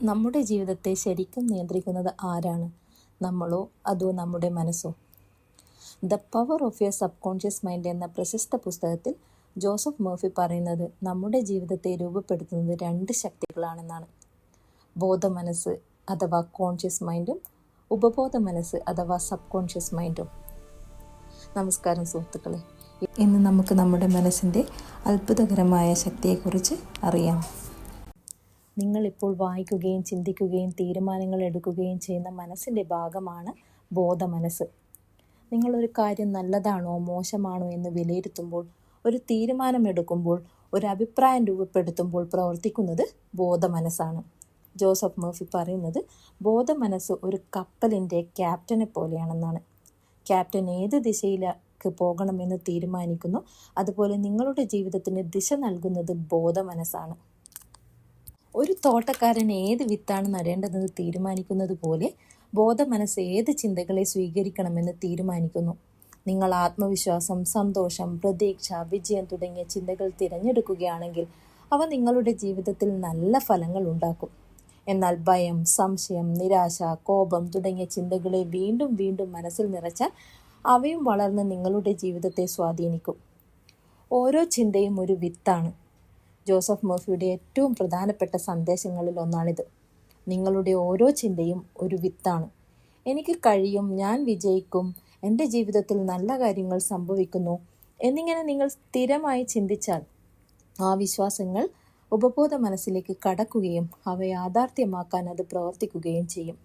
നമ്മുടെ ജീവിതത്തെ ശരിക്കും നിയന്ത്രിക്കുന്നത് ആരാണ്? നമ്മളോ അതോ നമ്മുടെ മനസ്സോ? The power of your subconscious mind എന്ന പ്രശസ്ത പുസ്തകത്തിൽ ജോസഫ് മർഫി പറയുന്നത് നമ്മുടെ ജീവിതത്തെ രൂപപ്പെടുത്തുന്നത് 2 ശക്തികളാണെന്നാണ്. ബോധമനസ്സ് അഥവാ കോൺഷ്യസ് മൈൻഡും ഉപബോധ മനസ്സ് അഥവാ സബ് കോൺഷ്യസ് മൈൻഡും. നമസ്കാരം സുഹൃത്തുക്കളെ, ഇന്ന് നമുക്ക് നമ്മുടെ മനസ്സിൻ്റെ അത്ഭുതകരമായ ശക്തിയെക്കുറിച്ച് അറിയാം. നിങ്ങളിപ്പോൾ വായിക്കുകയും ചിന്തിക്കുകയും തീരുമാനങ്ങൾ എടുക്കുകയും ചെയ്യുന്ന മനസ്സിൻ്റെ ഭാഗമാണ് ബോധമനസ്സ്. നിങ്ങളൊരു കാര്യം നല്ലതാണോ മോശമാണോ എന്ന് വിലയിരുത്തുമ്പോൾ, ഒരു തീരുമാനമെടുക്കുമ്പോൾ, ഒരു അഭിപ്രായം രൂപപ്പെടുത്തുമ്പോൾ പ്രവർത്തിക്കുന്നത് ബോധമനസ്സാണ്. ജോസഫ് മർഫി പറയുന്നത് ബോധമനസ്സ് ഒരു കപ്പലിൻ്റെ ക്യാപ്റ്റനെ പോലെയാണെന്നാണ്. ക്യാപ്റ്റൻ ഏത് ദിശയിലേക്ക് പോകണമെന്ന് തീരുമാനിക്കുന്നു, അതുപോലെ നിങ്ങളുടെ ജീവിതത്തിന് ദിശ നൽകുന്നത് ബോധമനസ്സാണ്. ഒരു തോട്ടക്കാരൻ ഏത് വിത്താണ് നടേണ്ടതെന്ന് തീരുമാനിക്കുന്നത് പോലെ ബോധമനസ്സ് ഏത് ചിന്തകളെ സ്വീകരിക്കണമെന്ന് തീരുമാനിക്കുന്നു. നിങ്ങൾ ആത്മവിശ്വാസം, സന്തോഷം, പ്രതീക്ഷ, വിജയം തുടങ്ങിയ ചിന്തകൾ തിരഞ്ഞെടുക്കുകയാണെങ്കിൽ അവ നിങ്ങളുടെ ജീവിതത്തിൽ നല്ല ഫലങ്ങൾ ഉണ്ടാക്കും. എന്നാൽ ഭയം, സംശയം, നിരാശ, കോപം തുടങ്ങിയ ചിന്തകളെ വീണ്ടും വീണ്ടും മനസ്സിൽ നിറച്ചാൽ അവയും വളർന്ന് നിങ്ങളുടെ ജീവിതത്തെ സ്വാധീനിക്കും. ഓരോ ചിന്തയും ഒരു വിത്താണ്. ജോസഫ് മർഫിയുടെ ഏറ്റവും പ്രധാനപ്പെട്ട സന്ദേശങ്ങളിൽ ഒന്നാണിത്. നിങ്ങളുടെ ഓരോ ചിന്തയും ഒരു വിത്താണ്. എനിക്ക് കഴിയും, ഞാൻ വിജയിക്കും, എൻ്റെ ജീവിതത്തിൽ നല്ല കാര്യങ്ങൾ സംഭവിക്കുന്നു എന്നിങ്ങനെ നിങ്ങൾ സ്ഥിരമായി ചിന്തിച്ചാൽ ആ വിശ്വാസങ്ങൾ ഉപബോധ മനസ്സിലേക്ക് കടക്കുകയും അവ യാഥാർത്ഥ്യമാക്കാൻ അത് പ്രവർത്തിക്കുകയും ചെയ്യും.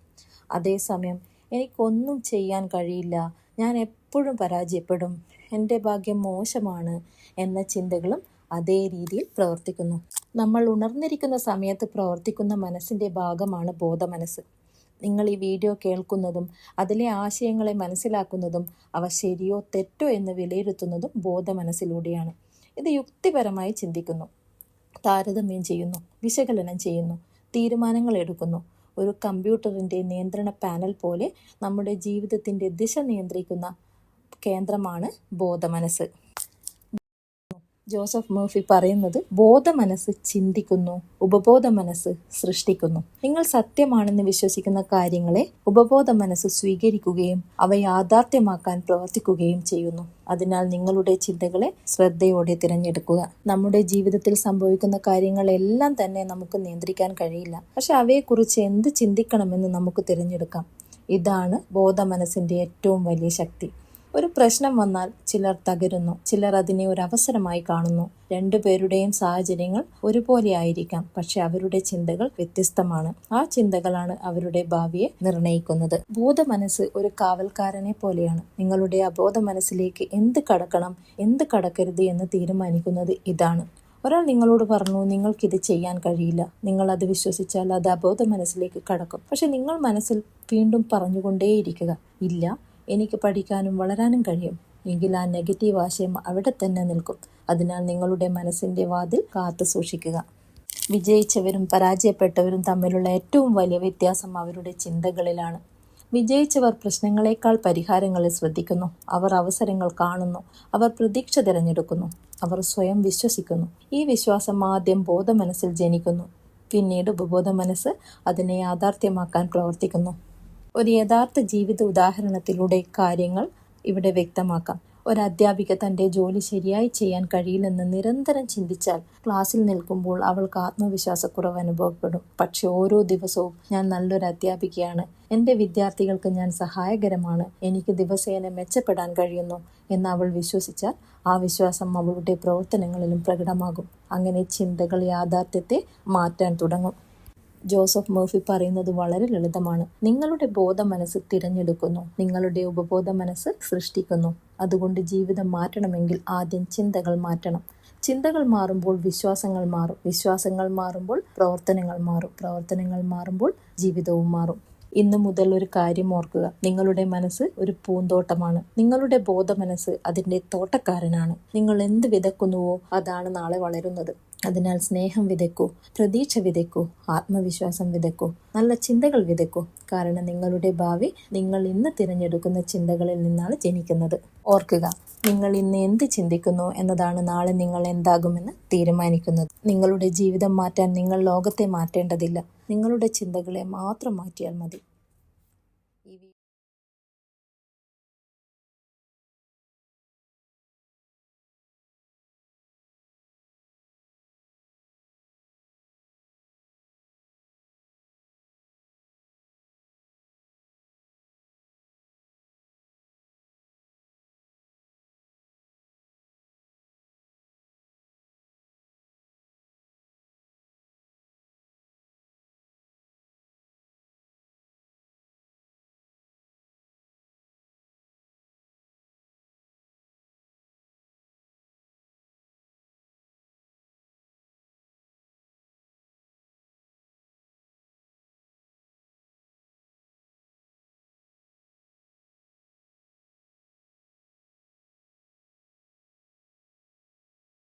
അതേസമയം എനിക്കൊന്നും ചെയ്യാൻ കഴിയില്ല, ഞാൻ എപ്പോഴും പരാജയപ്പെടും, എൻ്റെ ഭാഗ്യം മോശമാണ് എന്ന ചിന്തകളും അതേ രീതിയിൽ പ്രവർത്തിക്കുന്നു. നമ്മൾ ഉണർന്നിരിക്കുന്ന സമയത്ത് പ്രവർത്തിക്കുന്ന മനസ്സിൻ്റെ ഭാഗമാണ് ബോധമനസ്സ്. നിങ്ങൾ ഈ വീഡിയോ കേൾക്കുന്നതും അതിലെ ആശയങ്ങളെ മനസ്സിലാക്കുന്നതും അവ ശരിയോ തെറ്റോ എന്ന് വിലയിരുത്തുന്നതും ബോധമനസ്സിലൂടെയാണ്. ഇത് യുക്തിപരമായി ചിന്തിക്കുന്നു, താരതമ്യം ചെയ്യുന്നു, വിശകലനം ചെയ്യുന്നു, തീരുമാനങ്ങൾ എടുക്കുന്നു. ഒരു കമ്പ്യൂട്ടറിൻ്റെ നിയന്ത്രണ പാനൽ പോലെ നമ്മുടെ ജീവിതത്തിൻ്റെ ദിശ നിയന്ത്രിക്കുന്ന കേന്ദ്രമാണ് ബോധമനസ്സ്. ജോസഫ് മർഫി പറയുന്നത് ബോധമനസ്സ് ചിന്തിക്കുന്നു, ഉപബോധ മനസ്സ് സൃഷ്ടിക്കുന്നു. നിങ്ങൾ സത്യമാണെന്ന് വിശ്വസിക്കുന്ന കാര്യങ്ങളെ ഉപബോധ മനസ്സ് സ്വീകരിക്കുകയും അവ യാഥാർത്ഥ്യമാക്കാൻ പ്രവർത്തിക്കുകയും ചെയ്യുന്നു. അതിനാൽ നിങ്ങളുടെ ചിന്തകളെ ശ്രദ്ധയോടെ തിരഞ്ഞെടുക്കുക. നമ്മുടെ ജീവിതത്തിൽ സംഭവിക്കുന്ന കാര്യങ്ങളെല്ലാം തന്നെ നമുക്ക് നിയന്ത്രിക്കാൻ കഴിയില്ല, പക്ഷെ അവയെക്കുറിച്ച് എന്ത് ചിന്തിക്കണമെന്ന് നമുക്ക് തിരഞ്ഞെടുക്കാം. ഇതാണ് ബോധമനസ്സിന്റെ ഏറ്റവും വലിയ ശക്തി. ഒരു പ്രശ്നം വന്നാൽ ചിലർ തകരുന്നു, ചിലർ അതിനെ ഒരു അവസരമായി കാണുന്നു. രണ്ടുപേരുടെയും സാഹചര്യങ്ങൾ ഒരുപോലെ ആയിരിക്കാം, പക്ഷെ അവരുടെ ചിന്തകൾ വ്യത്യസ്തമാണ്. ആ ചിന്തകളാണ് അവരുടെ ഭാവിയെ നിർണയിക്കുന്നത്. ബോധമനസ്സ് ഒരു കാവൽക്കാരനെ പോലെയാണ്. നിങ്ങളുടെ അബോധ മനസ്സിലേക്ക് എന്ത് കടക്കണം, എന്ത് കടക്കരുത് എന്ന് തീരുമാനിക്കുന്നത് ഇതാണ്. ഒരാൾ നിങ്ങളോട് പറഞ്ഞു നിങ്ങൾക്കിത് ചെയ്യാൻ കഴിയില്ല. നിങ്ങൾ അത് വിശ്വസിച്ചാൽ അത് അബോധ മനസ്സിലേക്ക് കടക്കും. പക്ഷെ നിങ്ങൾ മനസ്സിൽ വീണ്ടും പറഞ്ഞുകൊണ്ടേയിരിക്കുക, ഇല്ല, എനിക്ക് പഠിക്കാനും വളരാനും കഴിയും, എങ്കിൽ ആ നെഗറ്റീവ് ആശയം അവിടെ തന്നെ നിൽക്കും. അതിനാൽ നിങ്ങളുടെ മനസ്സിൻ്റെ വാതിൽ കാത്തു സൂക്ഷിക്കുക. വിജയിച്ചവരും പരാജയപ്പെട്ടവരും തമ്മിലുള്ള ഏറ്റവും വലിയ വ്യത്യാസം അവരുടെ ചിന്തകളിലാണ്. വിജയിച്ചവർ പ്രശ്നങ്ങളെക്കാൾ പരിഹാരങ്ങളിൽ ശ്രദ്ധിക്കുന്നു. അവർ അവസരങ്ങൾ കാണുന്നു. അവർ പ്രതീക്ഷ തിരഞ്ഞെടുക്കുന്നു. അവർ സ്വയം വിശ്വസിക്കുന്നു. ഈ വിശ്വാസം ആദ്യം ബോധമനസ്സിൽ ജനിക്കുന്നു. പിന്നീട് ഉപബോധ മനസ്സ് അതിനെ യാഥാർത്ഥ്യമാക്കാൻ പ്രവർത്തിക്കുന്നു. ഒരു യഥാർത്ഥ ജീവിത ഉദാഹരണത്തിലൂടെ കാര്യങ്ങൾ ഇവിടെ വ്യക്തമാക്കാം. ഒരു അധ്യാപിക തൻ്റെ ജോലി ശരിയായി ചെയ്യാൻ കഴിയില്ലെന്ന് നിരന്തരം ചിന്തിച്ചാൽ ക്ലാസ്സിൽ നിൽക്കുമ്പോൾ അവൾക്ക് ആത്മവിശ്വാസക്കുറവ് അനുഭവപ്പെടും. പക്ഷെ ഓരോ ദിവസവും ഞാൻ നല്ലൊരു അധ്യാപികയാണ്, എൻ്റെ വിദ്യാർത്ഥികൾക്ക് ഞാൻ സഹായകരമാണ്, എനിക്ക് ദിവസേന മെച്ചപ്പെടാൻ കഴിയുന്നു എന്ന് അവൾ വിശ്വസിച്ചാൽ ആ വിശ്വാസം അവളുടെ പ്രവർത്തനങ്ങളിലും പ്രകടമാകും. അങ്ങനെ ചിന്തകൾ യാഥാർത്ഥ്യത്തെ മാറ്റാൻ തുടങ്ങും. ജോസഫ് മർഫി പറയുന്നത് വളരെ ലളിതമാണ്. നിങ്ങളുടെ ബോധ മനസ്സ് തിരഞ്ഞെടുക്കുന്നു, നിങ്ങളുടെ ഉപബോധ മനസ്സ് സൃഷ്ടിക്കുന്നു. അതുകൊണ്ട് ജീവിതം മാറ്റണമെങ്കിൽ ആദ്യം ചിന്തകൾ മാറ്റണം. ചിന്തകൾ മാറുമ്പോൾ വിശ്വാസങ്ങൾ മാറും, വിശ്വാസങ്ങൾ മാറുമ്പോൾ പ്രവർത്തനങ്ങൾ മാറും, പ്രവർത്തനങ്ങൾ മാറുമ്പോൾ ജീവിതവും മാറും. ഇന്നു മുതൽ ഒരു കാര്യം ഓർക്കുക, നിങ്ങളുടെ മനസ്സ് ഒരു പൂന്തോട്ടമാണ്. നിങ്ങളുടെ ബോധ മനസ്സ് അതിൻ്റെ തോട്ടക്കാരനാണ്. നിങ്ങൾ എന്ത് വിതയ്ക്കുന്നുവോ അതാണ് നാളെ വളരുന്നത്. അതിനാൽ സ്നേഹം വിതയ്ക്കൂ, പ്രതീക്ഷ വിതയ്ക്കൂ, ആത്മവിശ്വാസം വിതയ്ക്കൂ, നല്ല ചിന്തകൾ വിതയ്ക്കൂ. കാരണം നിങ്ങളുടെ ഭാവി നിങ്ങൾ ഇന്ന് തിരഞ്ഞെടുക്കുന്ന ചിന്തകളിൽ നിന്നാണ് ജനിക്കുന്നത്. ഓർക്കുക, നിങ്ങൾ ഇന്ന് എന്ത് ചിന്തിക്കുന്നു എന്നതാണ് നാളെ നിങ്ങൾ എന്താകുമെന്ന് തീരുമാനിക്കുന്നത്. നിങ്ങളുടെ ജീവിതം മാറ്റാൻ നിങ്ങൾ ലോകത്തെ മാറ്റേണ്ടതില്ല. നിങ്ങളുടെ ചിന്തകളെ മാത്രം മാറ്റിയാൽ മതി.